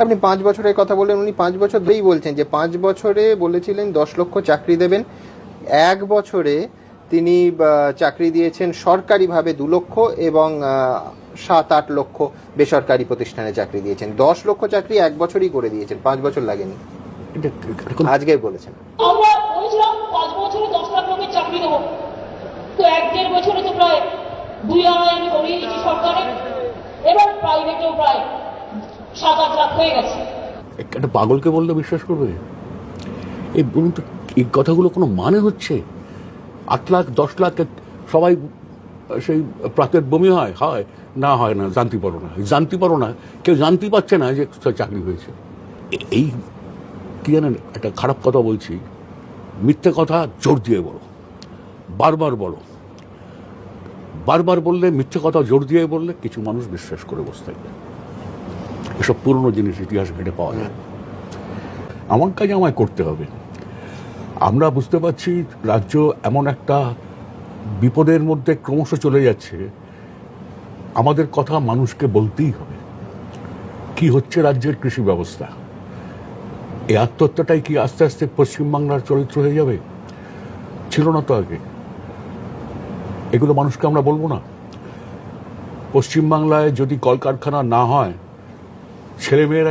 আপনি 5 বছরের কথা বললেন, উনি 5 বছর ধরেই বলছেন যে 5 বছরে বলেছিলেন 10 লক্ষ চাকরি দেবেন, 1 বছরে তিনি চাকরি দিয়েছেন সরকারিভাবে 2 লক্ষ এবং 7-8 লক্ষ বেসরকারি প্রতিষ্ঠানে চাকরি দিয়েছেন। 10 লক্ষ চাকরি 1 বছরই করে দিয়েছেন, 5 বছর লাগেনি, আজকে বলেছেন। আমরা বলেছিলাম 5 বছরে 10 লাখ লোকের চাকরি দেবো, তো 1-1.5 বছরে তো প্রায় 2-2.5 আমি করিয়ে দিচ্ছি সরকারে, এবং প্রাইভেটেও প্রায় 7-8 লাখ হয়ে গেছে। একটা পাগলকে বললে বিশ্বাস করবে? এই বলুন তো, এই কথাগুলো কোনো মানে হচ্ছে? 8 লাখ 10 লাখ সবাই সেই প্রাতের বমি হয় না হয় না, জানতে পারো না, কেউ জানতে পারছে না যে চাকরি হয়েছে। এই কি জানেন, একটা খারাপ কথা বলছি, মিথ্যে কথা জোর দিয়ে বলো, বারবার বললে, মিথ্যে কথা জোর দিয়ে বললে কিছু মানুষ বিশ্বাস করে বসে থাকবে। এসব পুরনো জিনিস ইতিহাস ঘেটে পাওয়া যায়। আমার কাজ আমায় করতে হবে। আমরা বুঝতে পারছি রাজ্য এমন একটা বিপদের মধ্যে ক্রমশ চলে যাচ্ছে, আমাদের কথা মানুষকে বলতেই হবে। কি হচ্ছে রাজ্যের কৃষি ব্যবস্থা, এই আত্মহত্যাটাই কি আস্তে আস্তে পশ্চিমবাংলার চরিত্র হয়ে যাবে? ছিল না তো আগে। এগুলো মানুষকে আমরা বলবো না? পশ্চিমবাংলায় যদি কলকারখানা না হয়, ছেলেমেয়েরা